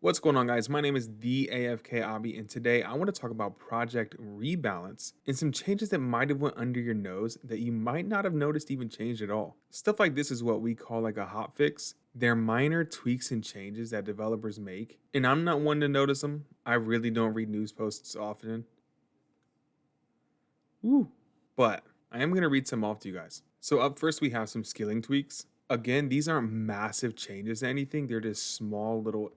What's going on, guys? My name is the Afk Obby, and today I want to talk about Project Rebalance and some changes that might have went under your nose that you might not have noticed even changed at all. Stuff like this is what we call like a hotfix. They're minor tweaks and changes that developers make, and I'm not one to notice them. I really don't read news posts often. Woo. But I am going to read some off to you guys. So up first, we have some skilling tweaks. Again, these aren't massive changes to anything. They're just small little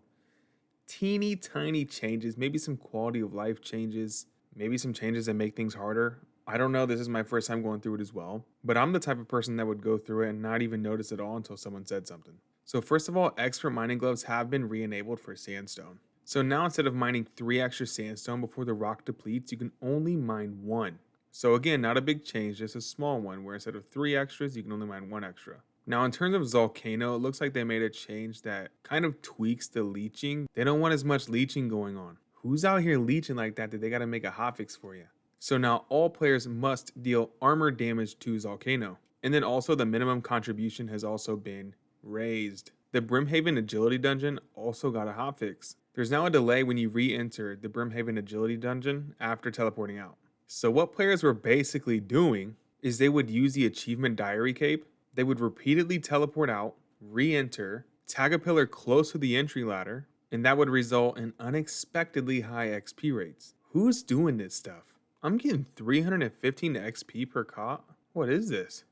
teeny tiny changes, maybe some quality of life changes, maybe some changes that make things harder. I don't know. This is my first time going through it as well, but I'm the type of person that would go through it and not even notice at all until someone said something. So first of all, expert mining gloves have been re-enabled for sandstone. So now instead of mining 3 extra sandstone before the rock depletes, you can only mine 1. So again, not a big change, just a small one where instead of 3 extras, you can only mine 1 extra. Now, in terms of Volcano, it looks like they made a change that kind of tweaks the leeching. They don't want as much leeching going on. Who's out here leeching like that they got to make a hotfix for you? So now all players must deal armor damage to Volcano. And then also the minimum contribution has also been raised. The Brimhaven Agility Dungeon also got a hotfix. There's now a delay when you re-enter the Brimhaven Agility Dungeon after teleporting out. So what players were basically doing is they would use the Achievement Diary Cape. They would repeatedly teleport out, re-enter, tag a pillar close to the entry ladder, and that would result in unexpectedly high XP rates. Who's doing this stuff? I'm getting 315 XP per cot? What is this?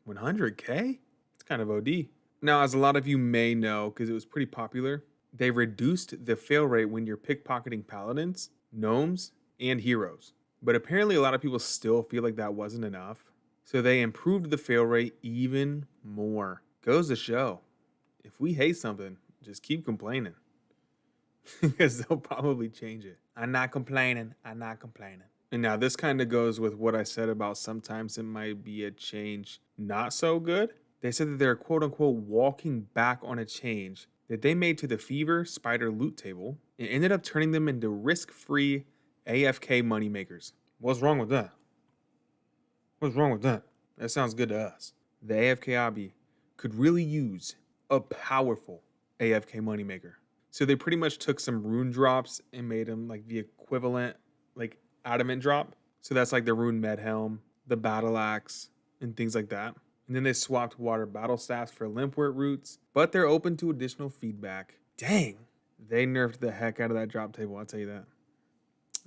100k? It's kind of OD. Now, as a lot of you may know, because it was pretty popular, they reduced the fail rate when you're pickpocketing paladins, gnomes, and heroes. But apparently a lot of people still feel like that wasn't enough. So they improved the fail rate even more. Goes to show, if we hate something, just keep complaining. Because they'll probably change it. I'm not complaining. I'm not complaining. And now this kind of goes with what I said about sometimes it might be a change not so good. They said that they're quote unquote walking back on a change that they made to the Fever Spider loot table and ended up turning them into risk-free AFK moneymakers. What's wrong with that? What's wrong with that? That sounds good to us. The Afk Obby could really use a powerful AFK moneymaker. So they pretty much took some rune drops and made them like the equivalent, like adamant drop. So that's like the rune med helm, the battle axe, and things like that. And then they swapped water battle staffs for limpwort roots, but they're open to additional feedback. Dang, they nerfed the heck out of that drop table, I'll tell you that.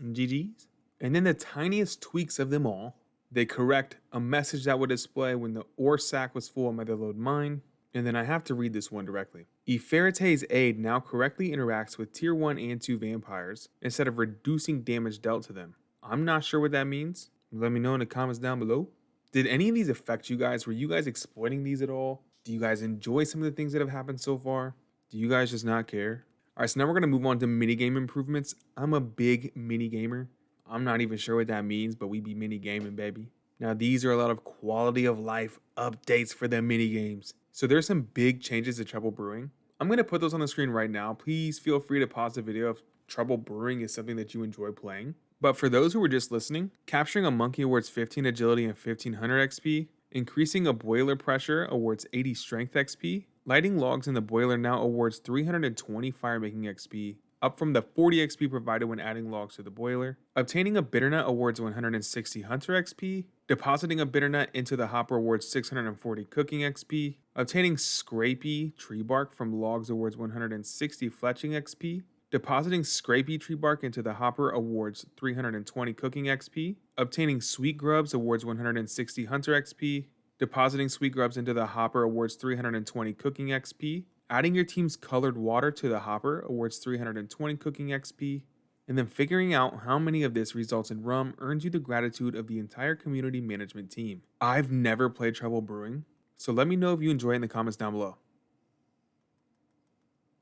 GG's. And then the tiniest tweaks of them all, they correct a message that would display when the ore sack was full on Motherlode Mine. And then I have to read this one directly. Iferites aid now correctly interacts with tier 1 and 2 vampires instead of reducing damage dealt to them. I'm not sure what that means. Let me know in the comments down below. Did any of these affect you guys? Were you guys exploiting these at all? Do you guys enjoy some of the things that have happened so far? Do you guys just not care? Alright, so now we're going to move on to minigame improvements. I'm a big minigamer. I'm not even sure what that means, but we be minigaming, baby. Now, these are a lot of quality of life updates for the minigames. So there's some big changes to Trouble Brewing. I'm going to put those on the screen right now. Please feel free to pause the video if Trouble Brewing is something that you enjoy playing. But for those who were just listening, capturing a monkey awards 15 agility and 1500 XP, increasing a boiler pressure awards 80 strength XP, lighting logs in the boiler now awards 320 firemaking XP, up from the 40 XP provided when adding logs to the boiler. Obtaining a bitter nut awards 160 hunter XP. Depositing a bitter nut into the hopper awards 640 cooking XP. Obtaining scrapey tree bark from logs awards 160 fletching XP. Depositing scrapey tree bark into the hopper awards 320 cooking XP. Obtaining sweet grubs awards 160 hunter XP. Depositing sweet grubs into the hopper awards 320 cooking XP. Adding your team's colored water to the hopper awards 320 cooking XP. And then figuring out how many of this results in rum earns you the gratitude of the entire community management team. I've never played Trouble Brewing, so let me know if you enjoy it in the comments down below.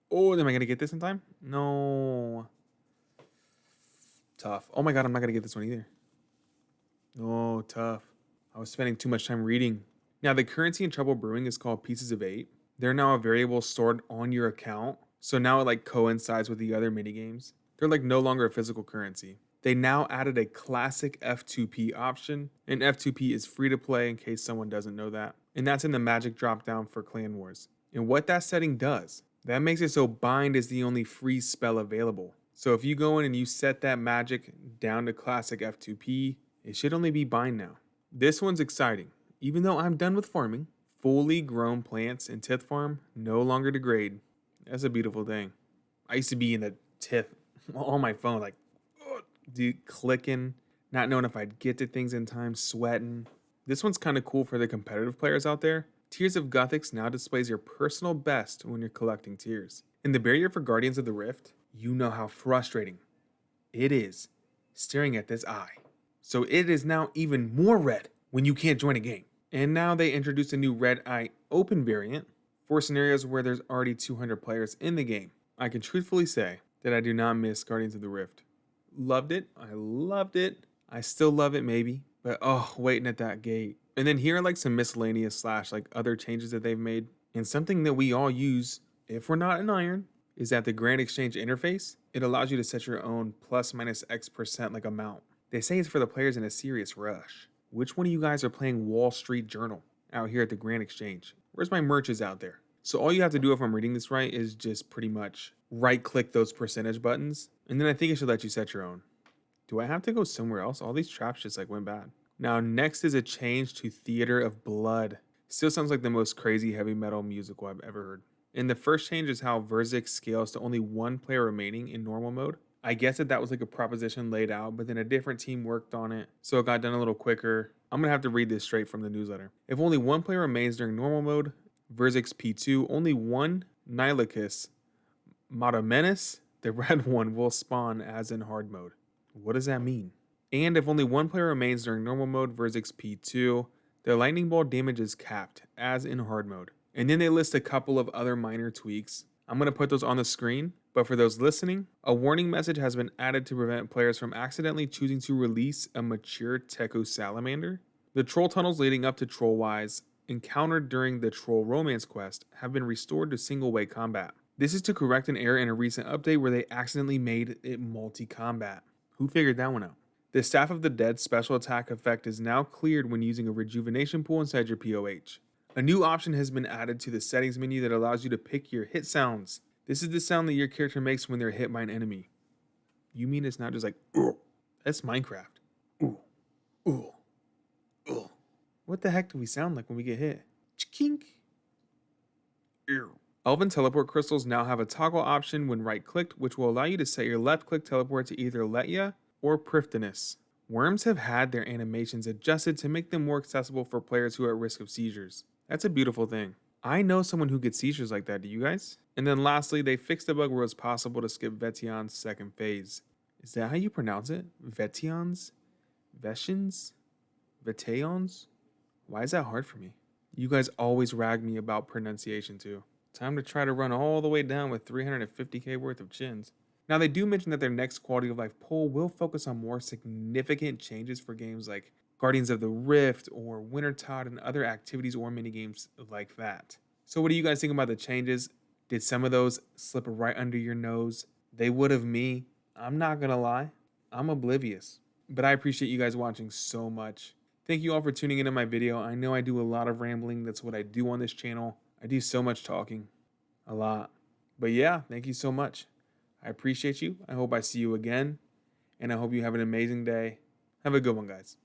Oh, am I going to get this in time? No. Tough. Oh my god, I'm not going to get this one either. No, tough. I was spending too much time reading. Now, the currency in Trouble Brewing is called Pieces of 8. They're now a variable stored on your account, so now it like coincides with the other minigames. They're like no longer a physical currency. They now added a classic F2P option, and F2P is free to play in case someone doesn't know that. And that's in the magic drop down for Clan Wars. And what that setting does That makes it so bind is the only free spell available. So if you go in and you set that magic down to classic F2P, it should only be bind now. This one's exciting. Even though I'm done with farming, fully grown plants in Tith Farm no longer degrade. That's a beautiful thing. I used to be in the Tith on my phone, like, dude, clicking, not knowing if I'd get to things in time, sweating. This one's kind of cool for the competitive players out there. Tears of Guthix now displays your personal best when you're collecting tears. In the barrier for Guardians of the Rift, you know how frustrating it is staring at this eye. So it is now even more red when you can't join a game. And now they introduced a new red eye open variant for scenarios where there's already 200 players in the game. I can truthfully say that I do not miss Guardians of the Rift. Loved it. I loved it. I still love it maybe, but waiting at that gate. And then here are like some miscellaneous / like other changes that they've made. And something that we all use if we're not in Iron is that the Grand Exchange interface, it allows you to set your own plus minus X% like amount. They say it's for the players in a serious rush. Which one of you guys are playing Wall Street Journal out here at the Grand Exchange? Where's my merches out there? So all you have to do, if I'm reading this right, is just pretty much right click those percentage buttons. And then I think it should let you set your own. Do I have to go somewhere else? All these traps just like went bad. Now next is a change to Theater of Blood. Still sounds like the most crazy heavy metal musical I've ever heard. And the first change is how Verzik scales to only one player remaining in normal mode. I guess that was like a proposition laid out, but then a different team worked on it, so it got done a little quicker. I'm gonna have to read this straight from the newsletter. If only one player remains during normal mode, Verzik's P2, only one Nilicus Matomenes, the red one, will spawn as in hard mode. What does that mean? And if only one player remains during normal mode, Verzik's P2, the lightning ball damage is capped as in hard mode. And then they list a couple of other minor tweaks. I'm going to put those on the screen, but for those listening, a warning message has been added to prevent players from accidentally choosing to release a mature Teku Salamander. The troll tunnels leading up to Trollwise, encountered during the Troll Romance quest, have been restored to single-way combat. This is to correct an error in a recent update where they accidentally made it multi-combat. Who figured that one out? The Staff of the Dead special attack effect is now cleared when using a rejuvenation pool inside your POH. A new option has been added to the settings menu that allows you to pick your hit sounds. This is the sound that your character makes when they're hit by an enemy. You mean it's not just like, ooh? That's Minecraft. Ooh, ooh, ooh. What the heck do we sound like when we get hit? Chkink. Ew. Elven teleport crystals now have a toggle option when right-clicked, which will allow you to set your left-click teleport to either Letya or Prifddinas. Worms have had their animations adjusted to make them more accessible for players who are at risk of seizures. That's a beautiful thing. I know someone who gets seizures like that, do you guys? And then lastly, they fixed the bug where it's possible to skip Vetion's second phase. Is that how you pronounce it? Vetions? Veshins? Veteons? Why is that hard for me? You guys always rag me about pronunciation too. Time to try to run all the way down with 350k worth of chins. Now they do mention that their next quality of life poll will focus on more significant changes for games like Guardians of the Rift or Wintertide and other activities or minigames like that. So what do you guys think about the changes? Did some of those slip right under your nose? They would have me. I'm not gonna lie. I'm oblivious. But I appreciate you guys watching so much. Thank you all for tuning into my video. I know I do a lot of rambling. That's what I do on this channel. I do so much talking. A lot. But yeah, thank you so much. I appreciate you. I hope I see you again. And I hope you have an amazing day. Have a good one, guys.